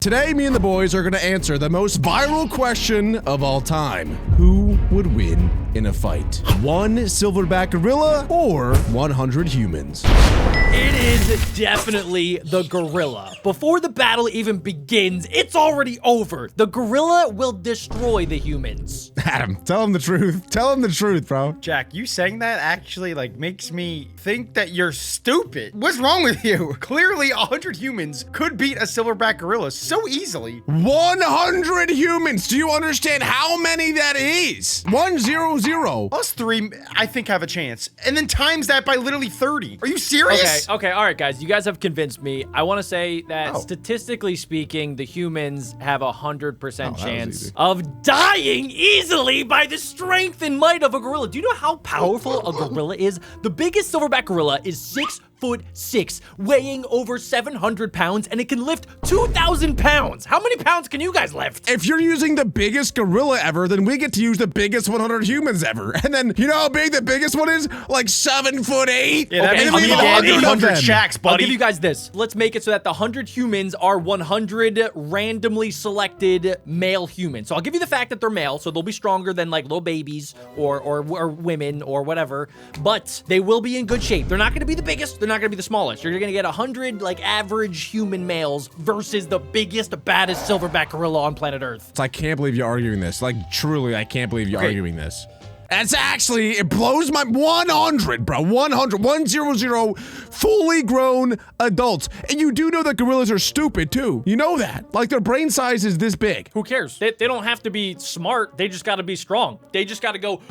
Today, me and the boys are going to answer the most viral question of all time. Who would win in a fight? One silverback gorilla or 100 humans? It is definitely the gorilla. Before the battle even begins, it's already over. The gorilla will destroy the humans. Adam, tell him the truth. Tell him the truth, bro. Jack, you saying that actually makes me think that you're stupid. What's wrong with you? Clearly 100 humans could beat a silverback gorilla so easily. 100 humans. Do you understand how many that is? 100. Us three, I think, have a chance. And then times that by literally 30. Are you serious? Okay, all right, guys. You guys have convinced me. I want to say that statistically speaking, the humans have 100% chance of dying easily by the strength and might of a gorilla. Do you know how powerful a gorilla is? The biggest silverback gorilla is 6'6", weighing over 700 pounds, and it can lift 2,000 pounds. How many pounds can you guys lift? If you're using the biggest gorilla ever, then we get to use the biggest 100 humans ever. And then, you know how big the biggest one is? Like 7'8". Yeah, that Okay, means I'll we give need you 800 shacks, I'll buddy. give you guys this. Let's make it so that the 100 humans are 100 randomly selected male humans. So I'll give you the fact that they're male, so they'll be stronger than like little babies or women or whatever, but they will be in good shape. They're not going to be the biggest. They're not going to be the smallest. You're going to get 100 like average human males versus the biggest, baddest silverback gorilla on planet Earth. I can't believe you're arguing this. Like, truly, I can't believe you're arguing this. That's actually, it blows my 100, bro. 100 fully grown adults. And you do know that gorillas are stupid too. You know that. Like, their brain size is this big. Who cares? They don't have to be smart. They just got to be strong. They just got to go.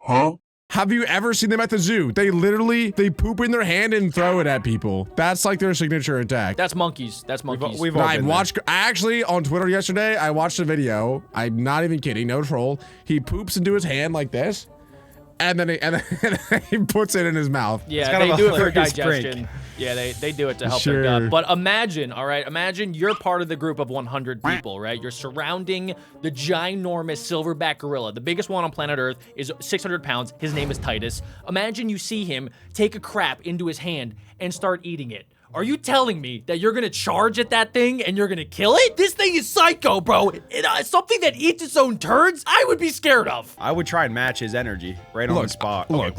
Huh? Have you ever seen them at the zoo? They poop in their hand and throw it at people. That's like their signature attack. That's monkeys. That's monkeys. We've all been there. I actually, on Twitter yesterday, I watched a video. I'm not even kidding, no troll. He poops into his hand like this, and then he puts it in his mouth. Yeah, they do it for hilarious digestion. prank. Yeah, they do it to help their gut. But imagine, all right, imagine you're part of the group of 100 people, right? You're surrounding the ginormous silverback gorilla. The biggest one on planet Earth is 600 pounds. His name is Titus. Imagine you see him take a crap into his hand and start eating it. Are you telling me that you're gonna charge at that thing and you're gonna kill it? This thing is psycho, bro. Something that eats its own turds, I would be scared of. I would try and match his energy right on the spot. Look.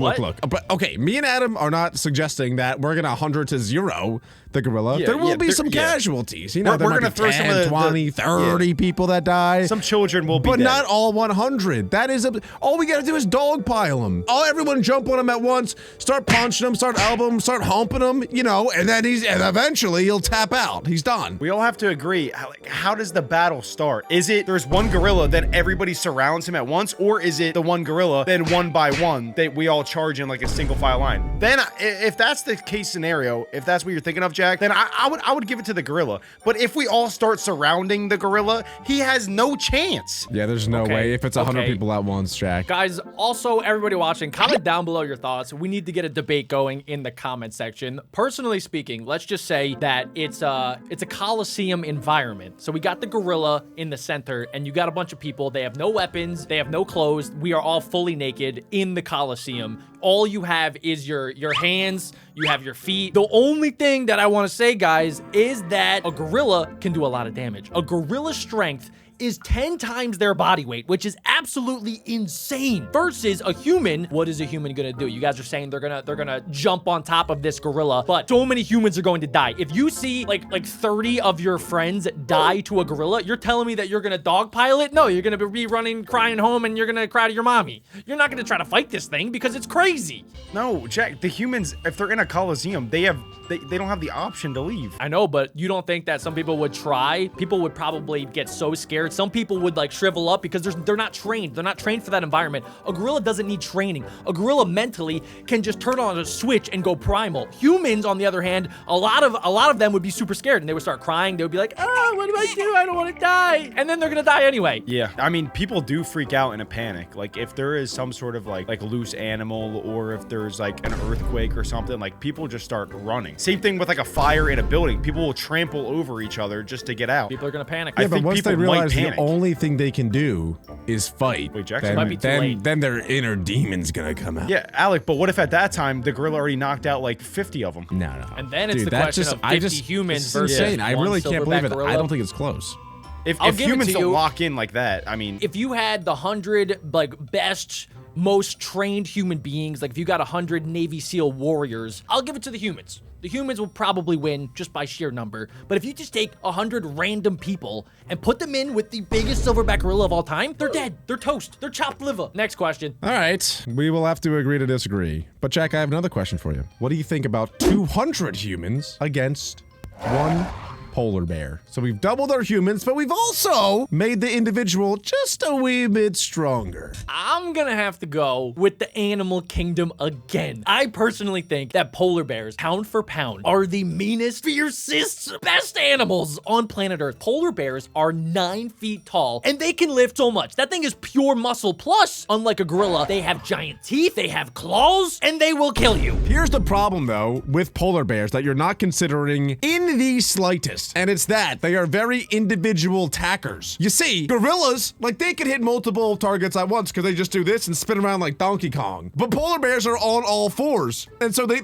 But okay, me and Adam are not suggesting that we're gonna 100 to 0 the gorilla. Yeah, there will be there- some yeah. casualties. You know, We're there might gonna be throw 10, some of the 20, 30 people that die. Some children will be But dead. not all 100. That is all we gotta do is dogpile them. Everyone jump on him at once, start punching him, start elbowing him, start humping him, you know, and then eventually he'll tap out. He's done. We all have to agree, how does the battle start? Is it there's one gorilla, then everybody surrounds him at once? Or is it the one gorilla, then one by one, we all charge in like a single file line? Then if that's the case scenario, if that's what you're thinking of, Jack, then I would give it to the gorilla. But if we all start surrounding the gorilla, he has no chance. Yeah, there's no way if it's 100 people at once, Jack. Guys, also everybody watching, comment down below your thoughts. We need to get a debate going in the comment section. Personally speaking, let's just say that it's a Coliseum environment. So we got the gorilla in the center, and you got a bunch of people. They have no weapons, they have no clothes. We are all fully naked in the Coliseum. All you have is your hands, you have your feet. The only thing that I want to say, guys, is that a gorilla can do a lot of damage. A gorilla's strength is 10 times their body weight, which is absolutely insane. Versus a human, what is a human gonna do? You guys are saying they're gonna jump on top of this gorilla, but so many humans are going to die. If you see like 30 of your friends die to a gorilla, you're telling me that you're gonna dogpile it? No, you're gonna be running, crying home, and you're gonna cry to your mommy. You're not gonna try to fight this thing because it's crazy. No, Jack, the humans, if they're in a Coliseum, they don't have the option to leave. I know, but you don't think that some people would try? People would probably get so scared. Some people would like shrivel up because they're not trained. They're not trained for that environment. A gorilla doesn't need training. A gorilla mentally can just turn on a switch and go primal. Humans, on the other hand, a lot of them would be super scared and they would start crying. They would be like, oh, what do I do? I don't want to die. And then they're gonna die anyway. Yeah, I mean, people do freak out in a panic. Like if there is some sort of like loose animal, or if there's like an earthquake or something, like people just start running. Same thing with like a fire in a building. People will trample over each other just to get out. People are gonna panic. I Yeah, but think once they people might realize the panic. only thing they can do is fight, Wait, Jackson? Might be too late. then their inner demon's gonna come out. Yeah, Alec, but what if at that time the gorilla already knocked out like 50 of them? No. And then it's Dude, the that question just, of I 50 just, humans it's versus insane. I one really can't believe silverback it. gorilla. I don't think it's close. If I'll give it humans to don't you. lock in like that, I mean, If you had the 100 like best, most trained human beings, like if you got 100 Navy SEAL warriors, I'll give it to the humans. The humans will probably win just by sheer number. But if you just take 100 random people and put them in with the biggest silverback gorilla of all time, they're dead. They're toast. They're chopped liver. Next question. All right, we will have to agree to disagree. But Jack, I have another question for you. What do you think about 200 humans against one polar bear? So we've doubled our humans, but we've also made the individual just a wee bit stronger. I'm gonna have to go with the animal kingdom again. I personally think that polar bears, pound for pound, are the meanest, fiercest, best animals on planet Earth. Polar bears are 9 feet tall, and they can lift so much. That thing is pure muscle. Plus, unlike a gorilla, they have giant teeth, they have claws, and they will kill you. Here's the problem, though, with polar bears that you're not considering in the slightest. And it's that they are very individual attackers. You see, gorillas, like they can hit multiple targets at once because they just do this and spin around like Donkey Kong. But polar bears are on all fours. And so they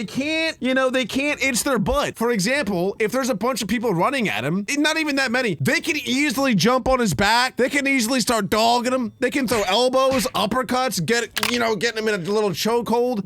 can't itch their butt. For example, if there's a bunch of people running at him, not even that many, they can easily jump on his back. They can easily start dogging him. They can throw elbows, uppercuts, getting him in a little chokehold.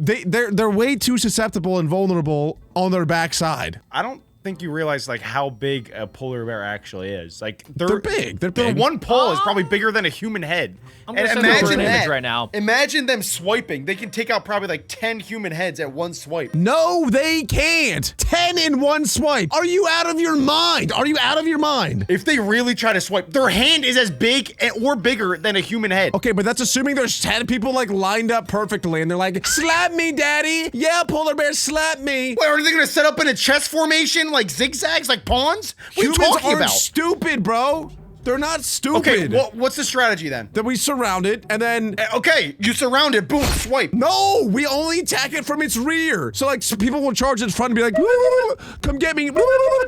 They're way too susceptible and vulnerable on their backside. I don't think you realize like how big a polar bear actually is. Like They're big. They're Their big. one paw is probably bigger than a human head. I'm gonna send over an image right now. Imagine them swiping. They can take out probably like 10 human heads at one swipe. No, they can't. 10 in one swipe. Are you out of your mind? Are you out of your mind? If they really try to swipe, their hand is as big or bigger than a human head. Okay, but that's assuming there's 10 people like lined up perfectly and they're like, slap me, daddy. Yeah, polar bear, slap me. What, are they gonna set up in a chess formation like zigzags, like pawns? What are you Humans talking aren't about? stupid, bro. They're not stupid. Okay, what's the strategy then? Then we surround it and then... Okay, you surround it, boom, swipe. No, we only attack it from its rear. So like people will charge its front and be like, "Woo, come get me. Woo,"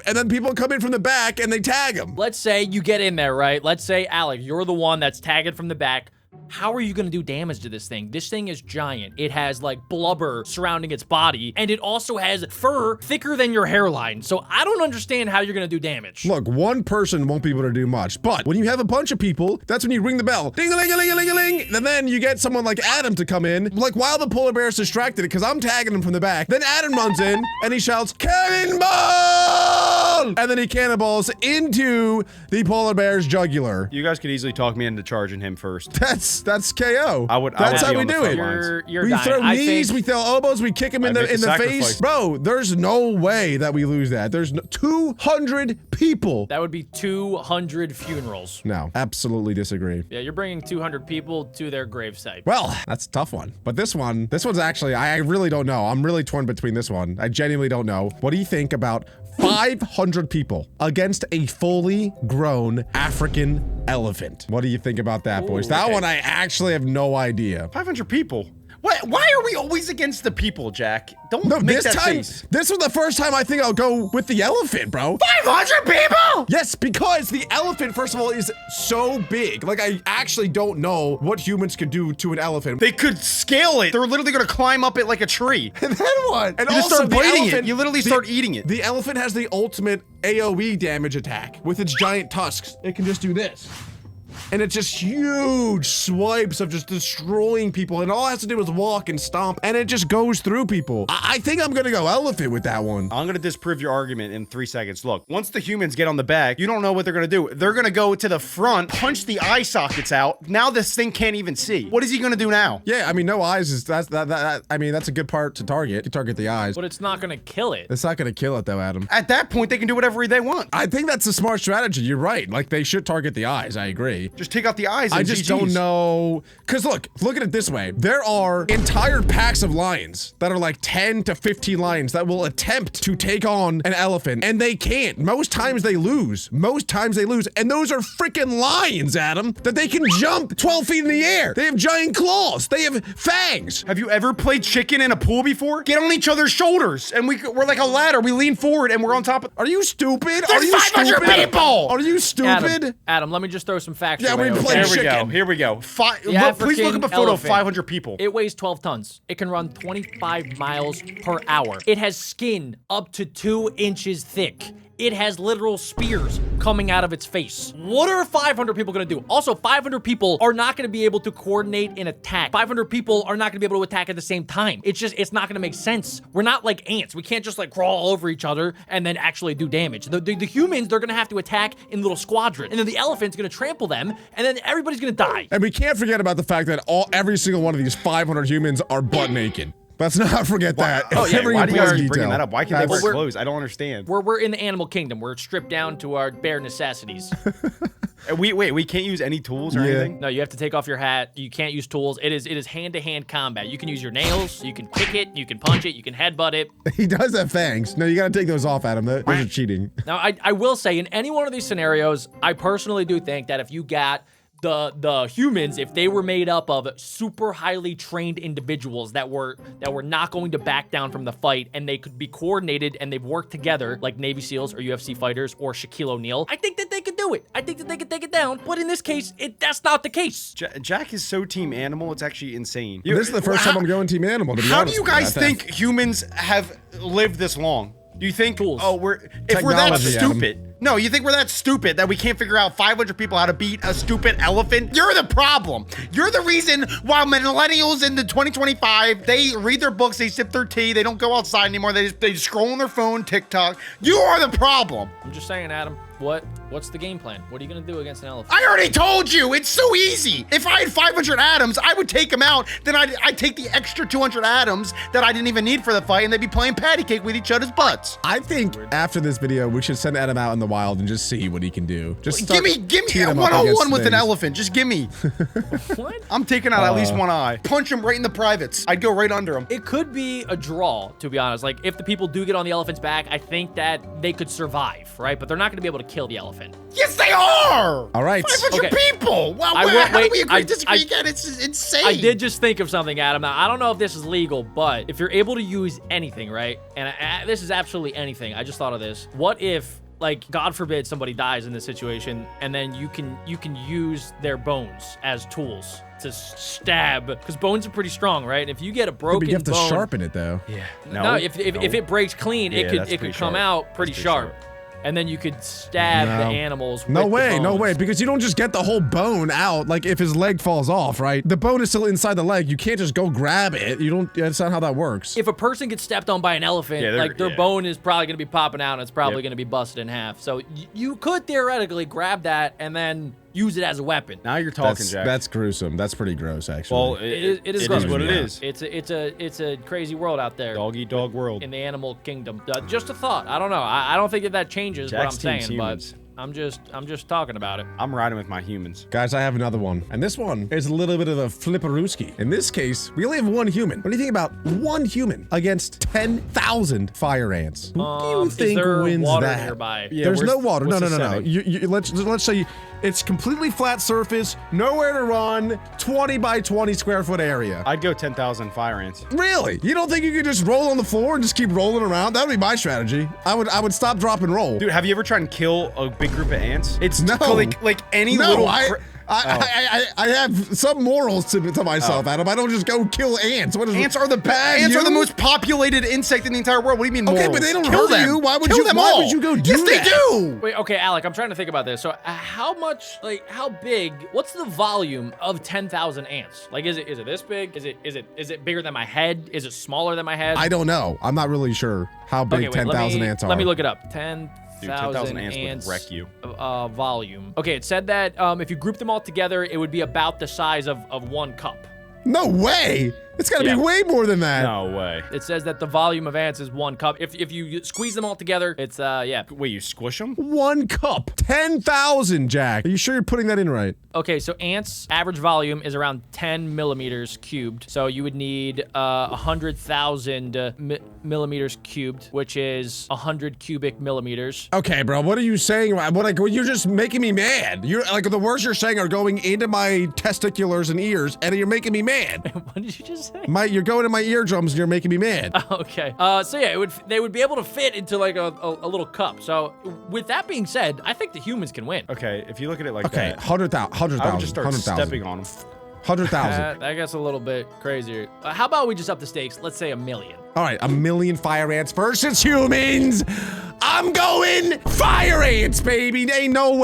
and then people come in from the back and they tag them. Let's say you get in there, right? Let's say, Alec, you're the one that's tagged from the back. How are you gonna do damage to this thing? This thing is giant. It has like blubber surrounding its body, and it also has fur thicker than your hairline. So I don't understand how you're gonna do damage. Look, one person won't be able to do much, but when you have a bunch of people, that's when you ring the bell. Ding-a-ling-a-ling-a-ling-a-ling. And then you get someone like Adam to come in, like while the polar bear is distracted, because I'm tagging him from the back. Then Adam runs in, and he shouts, cannonball! And then he cannonballs into the polar bear's jugular. You guys could easily talk me into charging him first. That's KO. I would That's be how we on the do front it. lines. You're We dying. throw I knees, think we throw elbows, we kick him in I the make the face. sacrifice. Bro, there's no way that we lose that. There's 200 people. that would be 200 funerals. No, absolutely disagree. Yeah, you're bringing 200 people to their gravesite. Well, that's a tough one. But this one's actually, I really don't know. I'm really torn between this one. I genuinely don't know. What do you think about 500 people against a fully grown African elephant? What do you think about that, boys? That okay. one I actually have no idea. 500 people. Why are we always against the people, Jack? Don't No, make this that time, face. this was the first time I think I'll go with the elephant, bro. 500 people? Yes, because the elephant, first of all, is so big. Like, I actually don't know what humans could do to an elephant. They could scale it. They're literally gonna climb up it like a tree. And then what? And You just also, start the biting elephant, it. You literally start eating it. The elephant has the ultimate AoE damage attack with its giant tusks. It can just do this. And it's just huge swipes of just destroying people. And all it has to do is walk and stomp. And it just goes through people. I think I'm gonna go elephant with that one. I'm gonna disprove your argument in 3 seconds. Look, once the humans get on the back, you don't know what they're gonna do. They're gonna go to the front, punch the eye sockets out. Now this thing can't even see. What is he gonna do now? Yeah, I mean, no eyes is, I mean, that's a good part to target. You can target the eyes. But it's not gonna kill it. It's not gonna kill it though, Adam. At that point, they can do whatever they want. I think that's a smart strategy. You're right. Like, they should target the eyes. I agree. Just take out the eyes. And I just GGs. don't know. Because look at it this way. There are entire packs of lions that are like 10 to 15 lions that will attempt to take on an elephant, and they can't. Most times they lose. And those are freaking lions, Adam, that they can jump 12 feet in the air. They have giant claws. They have fangs. Have you ever played chicken in a pool before? Get on each other's shoulders, and we're like a ladder. We lean forward, and we're on top of. Are you stupid? There's Are you 500 stupid? people! Are you stupid? Adam, let me just throw some facts. Yeah, your way, we okay? played Here we go. chicken. Here we go. Please look up a African photo of elephant. 500 people. It weighs 12 tons. It can run 25 miles per hour. It has skin up to 2 inches thick. It has literal spears coming out of its face. What are 500 people gonna do? Also, 500 people are not gonna be able to coordinate an attack. 500 people are not gonna be able to attack at the same time. It's not gonna make sense. We're not like ants. We can't just like crawl over each other and then actually do damage. The humans, they're gonna have to attack in little squadrons. And then the elephant's gonna trample them, and then everybody's gonna die. And we can't forget about the fact that every single one of these 500 humans are butt naked. Let's not forget that. Oh yeah, Every why do you guys important keep bringing detail. that up? Why can't they wear Well, clothes? I don't understand. We're in the animal kingdom. We're stripped down to our bare necessities. We can't use any tools or Yeah. anything? No, you have to take off your hat. You can't use tools. It is hand-to-hand combat. You can use your nails. You can kick it. You can punch it. You can headbutt it. He does have fangs. No, you gotta take those off, Adam. Those are cheating. Now, I will say, in any one of these scenarios, I personally do think that if you got the humans, if they were made up of super highly trained individuals that were not going to back down from the fight, and they could be coordinated and they've worked together like Navy SEALs or UFC fighters or Shaquille O'Neal, I think that they could do it. I think that they could take it down. But in this case, that's not the case. Jack is so team animal, it's actually insane. This is the first time I'm going Team Animal, to be How do honest you with guys I think humans have lived this long? Do you think, Tools. if we're that Technology, Adam. stupid? No, you think we're that stupid that we can't figure out 500 people how to beat a stupid elephant? You're the problem. You're the reason why millennials in the 2025, they read their books, they sip their tea, they don't go outside anymore, they just scroll on their phone, TikTok. You are the problem. I'm just saying, Adam, what's the game plan? What are you gonna do against an elephant? I already told you, it's so easy. If I had 500 atoms, I would take them out. Then I'd take the extra 200 atoms that I didn't even need for the fight, and they'd be playing patty cake with each other's butts. I think after this video, we should send Adam out in the wild and just see what he can do. Just Give start me teeing a him up one-on-one against with an things. elephant. Just give me. What? I'm taking out at least one eye. Punch him right in the privates. I'd go right under him. It could be a draw, to be honest. Like, if the people do get on the elephant's back, I think that they could survive, right? But they're not gonna be able to kill the elephant. Yes, they are. All right. 500 Okay. people. Wow, I will- how do wait, we agree I- disagree I- again? It's insane. I did just think of something, Adam. Now, I don't know if this is legal, but if you're able to use anything, right? And this is absolutely anything. I just thought of this. What if, like, God forbid somebody dies in this situation, and then you can use their bones as tools to stab, because bones are pretty strong, right? If you get a But broken you have to bone, sharpen it, though. Yeah. no, if it breaks clean, Yeah, it that's could pretty come sharp. out pretty That's pretty sharp. And then you could stab the No. animals with No the way, no bones. way, because you don't just get the whole bone out, like if his leg falls off, right? The bone is still inside the leg. You can't just go grab it. You don't, that's not how that works. If a person gets stepped on by an elephant, Yeah, like their yeah. bone is probably gonna be popping out and it's probably Yep. gonna be busted in half. So you could theoretically grab that and then use it as a weapon. Now you're talking, That's, Jack. that's gruesome. That's pretty gross, actually. well, It is what gross. it Yeah. is. It's a crazy world out there Dog eat dog world. in the animal kingdom. Just a thought. I don't know. I don't think that changes Jack's what I'm team's saying, humans. but I'm just talking about it. I'm riding with my humans. Guys, I have another one. And this one is a little bit of a flipperooski. In this case, we only have one human. What do you think about one human against 10,000 fire ants? Who do you Is think there wins water that? nearby? Yeah, There's where's- no water. No, what's no, the no, no. setting? Let's say it's completely flat surface, nowhere to run, 20 by 20 square foot area. I'd go 10,000 fire ants. Really? You don't think you could just roll on the floor and just keep rolling around? That would be my strategy. I would stop, drop, and roll. Dude, have you ever tried and kill a big group of ants? It's No. like any No, little. I have some morals to myself, Adam. I don't just go kill ants. What is Ants are the bad? ants are the you? most populated insect in the entire world. What do you mean morals? Okay, but they don't Kill hurt them. you. Why would Kill you? them Why all. would you go do Yes, that? they do. Wait, okay, Alec, I'm trying to think about this. So, how much, like, how big? What's the volume of 10,000 ants? Like, is it this big? Is it bigger than my head? Is it smaller than my head? I don't know. I'm not really sure how big Okay, wait, 10,000 ants are. Let me look it up. 10,000 Dude, 10,000 ants would wreck you. Volume. Okay, it said that if you group them all together, it would be about the size of one cup. No way. It's got to Yeah. be way more than that. No way. It says that the volume of ants is 1 cup. If you squeeze them all together, it's yeah. Wait, you squish them? 1 cup. 10,000, Jack. Are you sure you're putting that in right? Okay, so ants' average volume is around 10 millimeters cubed. So you would need 100,000 millimeters cubed, which is 100 cubic millimeters. Okay, bro, what are you saying? You're just making me mad. You're like, the words you're saying are going into my testiculars and ears, and you're making me mad. What did you just say? You're going in my eardrums, and you're making me mad. Okay. So yeah, they would be able to fit into like a little cup. So with that being said, I think the humans can win. Okay, if you look at it like Okay, that, 100,000. I would just start 100,000. stepping on them. 100,000. That gets a little bit crazier. How about we just up the stakes? Let's say 1 million. All right, 1 million fire ants versus humans. I'm going fire ants, baby. Ain't no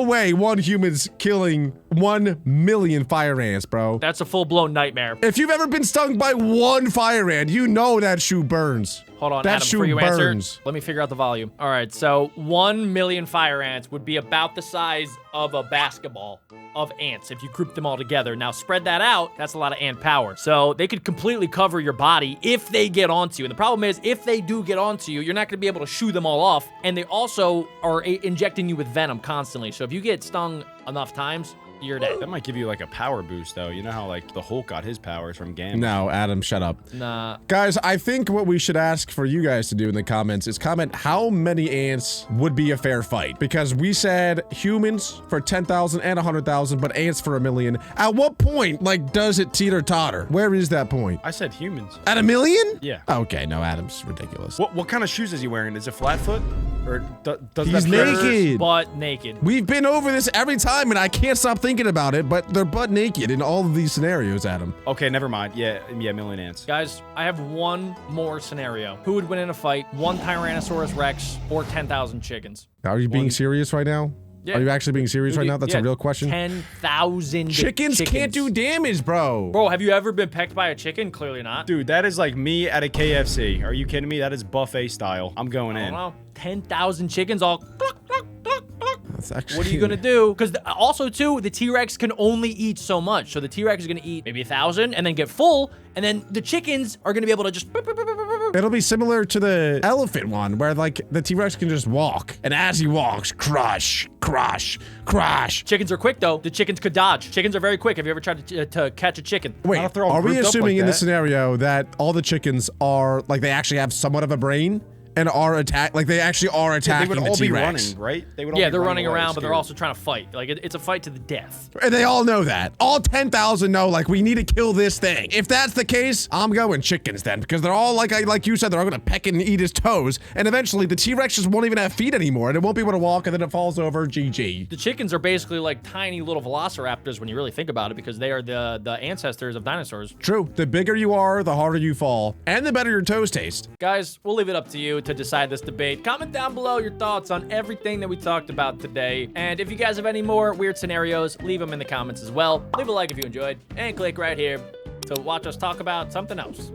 way one human's killing 1 million fire ants, bro. That's a full-blown nightmare. If you've ever been stung by 1 fire ant, you know that shoe burns. Hold on, That Adam, shoe before you burns. answer, let me figure out the volume. All right, so 1 million fire ants would be about the size of a basketball of ants if you group them all together. Now, spread that out, that's a lot of ant power. So they could completely cover your body if they get onto you. And the problem is, if they do get onto you, you're not going to be able to shoo them all off. And they also are injecting you with venom constantly. So if you get stung enough times, you're dead. That might give you like a power boost, though. You know how like the Hulk got his powers from Gamma. No, Adam, shut up. Nah. Guys, I think what we should ask for you guys to do in the comments is comment how many ants would be a fair fight. Because we said humans for 10,000 and 100,000, but ants for 1 million. At what point, like, does it teeter-totter? Where is that point? I said humans. At 1 million? Yeah. Okay, no, Adam's ridiculous. What kind of shoes is he wearing? Is it flat foot? Or does He's that naked. Butt naked. We've been over this every time, and I can't stop thinking about it, but they're butt naked in all of these scenarios, Adam. Okay, never mind. Yeah, million ants. Guys, I have one more scenario. Who would win in a fight? 1 Tyrannosaurus Rex or 10,000 chickens? Are you being serious right now? Yeah. Are you actually being serious right now? That's a real question. 10,000 Chickens can't do damage, bro. Bro, have you ever been pecked by a chicken? Clearly not. Dude, that is like me at a KFC. Are you kidding me? That is buffet style. I'm going I in. don't know. 10,000 chickens all cluck, cluck, cluck, cluck. That's actually... What are you gonna do? Because also too, the T-Rex can only eat so much. So the T-Rex is gonna eat maybe 1,000 and then get full, and then the chickens are gonna be able to just... It'll be similar to the elephant one, where like the T-Rex can just walk, and as he walks, crush, crush, crush. Chickens are quick though. The chickens could dodge. Chickens are very quick. Have you ever tried to catch a chicken? Wait, Not if they're all are we grouped up assuming like in this that. scenario that all the chickens are like they actually have somewhat of a brain and are they actually are They attacking would the all be T-Rex? running, right? They would all Yeah, be they're running away, around, but they're scared. also trying to fight. Like it's a fight to the death. And they all know that. All 10,000 know, like, we need to kill this thing. If that's the case, I'm going chickens then, because they're all, like you said, they're all gonna peck and eat his toes, and eventually the T-Rex just won't even have feet anymore, and it won't be able to walk, and then it falls over, GG. The chickens are basically like tiny little velociraptors when you really think about it, because they are the ancestors of dinosaurs. True. The bigger you are, the harder you fall, and the better your toes taste. Guys, we'll leave it up to you to decide this debate. Comment down below your thoughts on everything that we talked about today. And if you guys have any more weird scenarios, leave them in the comments as well. Leave a like if you enjoyed, and click right here to watch us talk about something else.